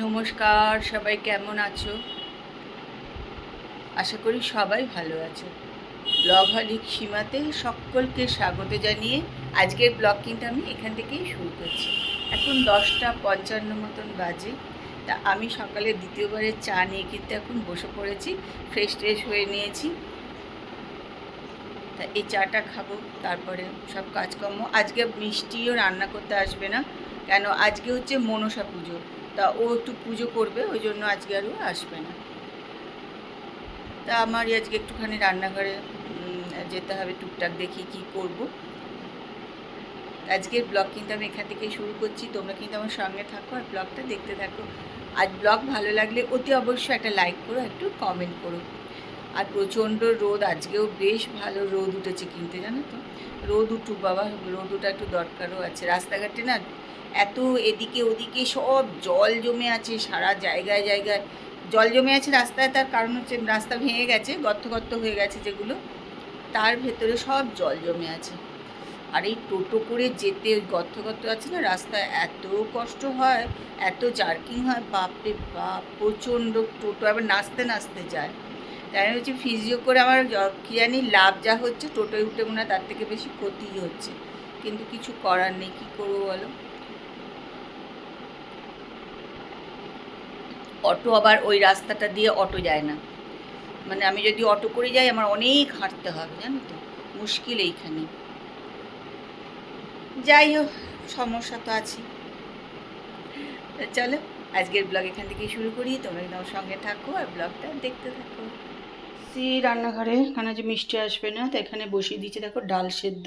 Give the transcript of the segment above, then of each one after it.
নমস্কার, সবাই কেমন আছো? আশা করি সবাই ভালো আছো। ব্লগ হলিক সীমাতে সকলকে স্বাগত জানিয়ে আজকের ব্লগ কিন্তু আমি এখান থেকেই শুরু করছি। এখন 10:55 মতন বাজে। তা আমি সকালে দ্বিতীয়বারের চা নিয়ে কিন্তু এখন বসে পড়েছি, ফ্রেশ হয়ে নিয়েছি। তা এই চাটা খাবো, তারপরে সব কাজকর্ম। আজকে মিষ্টিও রান্না করতে আসবে না, কেন আজকে হচ্ছে মনসা পুজো। তা ও একটু পুজো করবে, ওই জন্য আজকে আর ও আসবে না। তা আমারই আজকে একটুখানি রান্নাঘরে যেতে হবে, টুকটাক দেখি কি করব। আজকের ব্লগ কিন্তু আমি এখান থেকেই শুরু করছি, তোমরা কিন্তু আমার সঙ্গে থাকো আর ব্লগটা দেখতে থাকো। আজ ব্লগ ভালো লাগলে অতি অবশ্যই একটা লাইক করো, একটু কমেন্ট করো। আর প্রচণ্ড রোদ, আজকেও বেশ ভালো রোদ উঠেছে কিন্তু, জানো তো। রোদ উঠুক বাবা, রোদ ওঠা একটু দরকারও আছে। রাস্তাঘাটে না এত এদিকে ওদিকে সব জল জমে আছে, সারা জায়গায় জায়গায় জল জমে আছে রাস্তায়। তার কারণ হচ্ছে রাস্তা ভেঙে গেছে, গর্ত হয়ে গেছে যেগুলো, তার ভেতরে সব জল জমে আছে। আর এই টোটো করে যেতে ওই গর্ত আছে না রাস্তায়, এত কষ্ট হয়, এত জার্কিং হয়, বাপরে বাপ, প্রচণ্ড। টোটো আবার নাচতে নাচতে যায়। তাই হচ্ছে ফিজিও করে আমার কী জানি লাভ যা হচ্ছে, টোটোয় উঠে মনে হয় তার থেকে বেশি ক্ষতিই হচ্ছে। কিন্তু কিছু করার নেই, কী করবো বলো। অটো আবার ওই রাস্তাটা দিয়ে অটো যায় না, মানে আমি যদি অটো করে যাই আমার অনেক হাঁটতে হবে, জানো তো। মুশকিল এইখানে। যাই হোক, সমস্যা তো আছে। চলো আজকের ব্লগ এখান থেকেই শুরু করি, তোমরা কিন্তু আমার সঙ্গে থাকো আর ব্লগটা দেখতে থাকো। রান্নাঘরে এখানে যে মিষ্টি আসবে না, তো এখানে বসিয়ে দিয়েছি দেখো ডাল সেদ্ধ।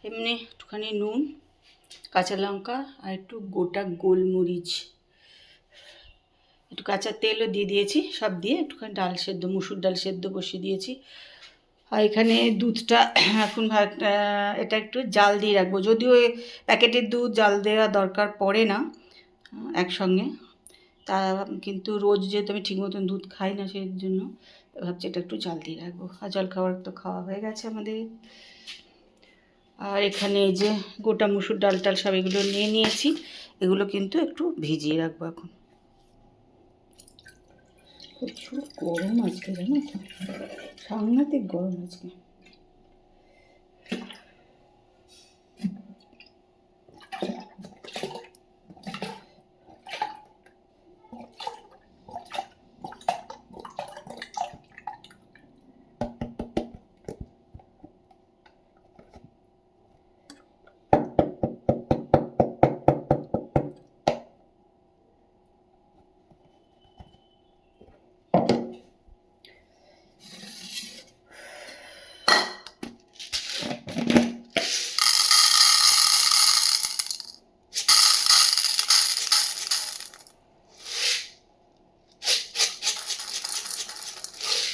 এমনি একটুখানি নুন, কাঁচা লঙ্কা আর একটু গোটা গোলমরিচ, একটু কাঁচা তেলও দিয়ে দিয়েছি, সব দিয়ে একটুখানি ডাল সেদ্ধ, মুসুর ডাল সেদ্ধ বসিয়ে দিয়েছি। আর এখানে দুধটা এখন এটা একটু জাল দিয়ে রাখবো, যদিও প্যাকেটের দুধ জাল দেওয়া দরকার পড়ে না একসঙ্গে। তা কিন্তু রোজ যেহেতু আমি ঠিক মতন দুধ খাই না, সেই জন্য ভাবছি এটা একটু জাল দিয়ে রাখবো। আর জলখাবার তো খাওয়া হয়ে গেছে আমাদের। আর এখানে এই যে গোটা মুসুর ডাল টাল সব এগুলো নিয়ে নিয়েছি, এগুলো কিন্তু একটু ভিজিয়ে রাখবো এখন। প্রচুর গরম আজকে, জানো তো, সাংঘাতিক গরম আজকে।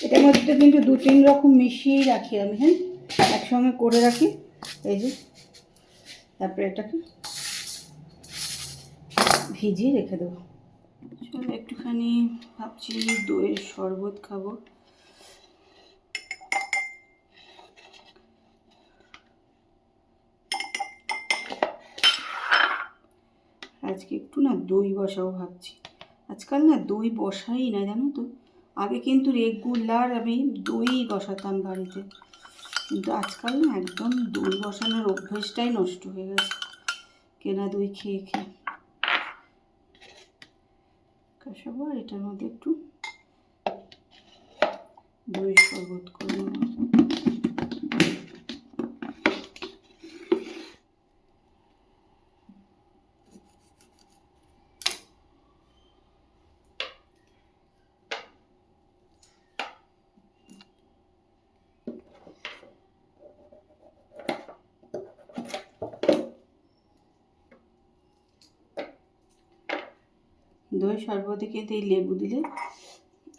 এটার মধ্যে কিন্তু 2-3 রকম মিশিয়েই রাখি আমি, হ্যাঁ, একসঙ্গে করে রাখি। এই যে তারপরে এটাকে ভিজিয়ে রেখে দেবো। চলো একটুখানি ভাবছি দইয়ের শরবত খাবো। আজকে একটু না দই বসাবো ভাবছি। আজকাল না দই বসাই না, জানো তো। আগে কিন্তু রেগুলার আমি দই বসাতাম বাড়িতে, কিন্তু আজকাল না একদম দই বসানোর অভ্যেসটাই নষ্ট হয়ে গেছে, কেনা দই খেয়ে খেয়ে। কাশাবো আর এটার মধ্যে একটু দইয়ের শরবত করে নেব। দই শরবতে কিন্তু এই লেবু দিলে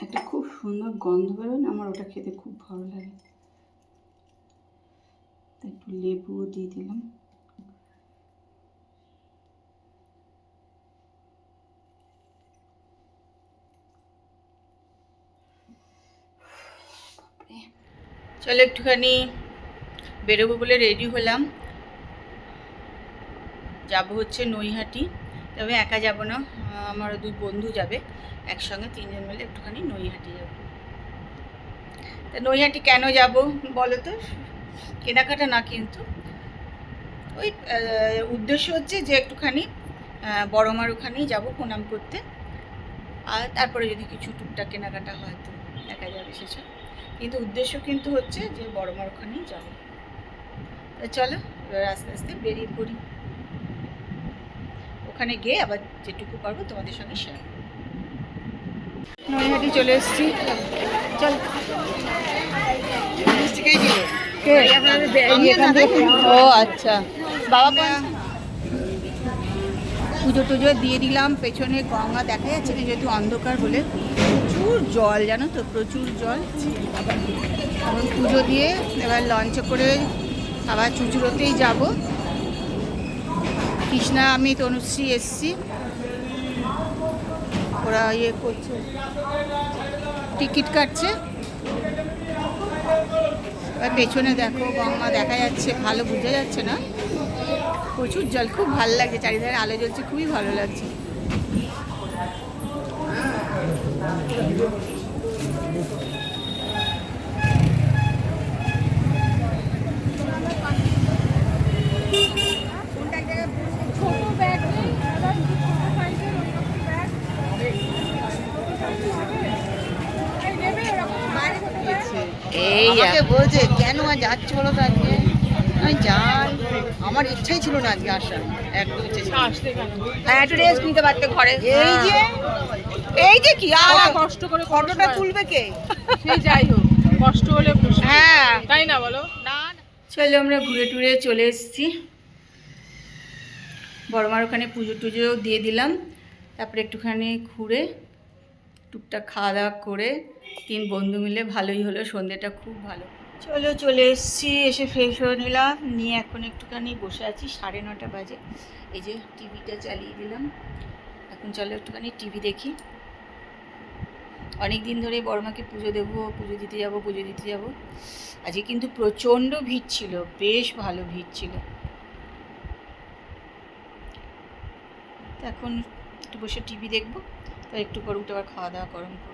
একটা খুব সুন্দর গন্ধ বেরোয় না, আমার ওটা খেতে খুব ভালো লাগে। একটু লেবুও দিয়ে দিলাম। চলো একটুখানি বেরোবো বলে রেডি হলাম, যাব হচ্ছে নৈহাটি। তবে একা যাব না, আমারও 2 বন্ধু যাবে একসঙ্গে, 3 জন মিলে একটুখানি নৈহাটি যাব। তা নৈহাটি কেন যাব বলো তো? কেনাকাটা না, কিন্তু ওই উদ্দেশ্য হচ্ছে যে একটুখানি বড় মার ওখানেই যাবো প্রণাম করতে, আর তারপরে যদি কিছু টুকটাক কেনাকাটা হয় তো দেখা যাবে সেসব, কিন্তু উদ্দেশ্য কিন্তু হচ্ছে যে বড় মার ওখানেই যাবো। চলো এবার আস্তে আস্তে বেরিয়ে পড়ি, ওখানে গিয়ে আবার যেটুকু পারবো তোমাদের সঙ্গে শেয়ার করবো। নৈহাটি চলে এসেছি, চল। ও আচ্ছা, বাবা পুজো টুজো দিয়ে দিলাম, পেছনে গঙ্গা দেখা যাচ্ছে না যেহেতু অন্ধকার বলে, প্রচুর জল জানো তো, প্রচুর জল। এখন পুজো দিয়ে এবার লঞ্চে করে আবার চুচুড়োতেই যাব। কৃষ্ণা, আমি তনুশ্রী এসছি, ওরা ইয়ে করছে, টিকিট কাটছে। এবার পেছনে দেখো গঙ্গা দেখা যাচ্ছে, ভালো বোঝা যাচ্ছে না, প্রচুর জল, খুব ভালো লাগছে, চারিধারে আলো জ্বলছে, খুবই ভালো লাগছে। এই আমাকে বলছে কেন আর যাচ্ছ বলো তো আজকে, আমি যাই, আমার ইচ্ছাই ছিল না আজকে আসার, একদম ইচ্ছে ছিল না। হ্যাঁ, একটু রেস্ট নিতে পারতে ঘরে। এই যে কি আর কষ্ট করে ফটোটা তুলবে কে? সেই যাই হোক, কষ্ট হলে খুশি, হ্যাঁ তাই না বলো? না, চলো আমরা ঘুরে টুরে চলে এসেছি, বড়মার ওখানে পুজো টুজো দিয়ে দিলাম, তারপরে একটুখানি ঘুরে টুকটাক খাওয়া দাওয়া করে 3 বন্ধু মিলে ভালোই হলো, সন্ধ্যেটা খুব ভালো। চলো চলে এসেছি, এসে ফ্রেশ হয়ে নিলাম, নিয়ে এখন একটুখানি বসে আছি, 9:30 বাজে। এই যে টিভিটা চালিয়ে দিলাম, এখন চলো একটুখানি টিভি দেখি। অনেক দিন ধরে বড়মাকে পুজো দেবো, পুজো দিতে যাব। আজকে কিন্তু প্রচণ্ড ভিড় ছিল, বেশ ভালো ভিড় ছিল। এখন একটু বসে টিভি দেখবো, তো একটু পর উঠে আবার খাওয়া দাওয়া গরম করবো।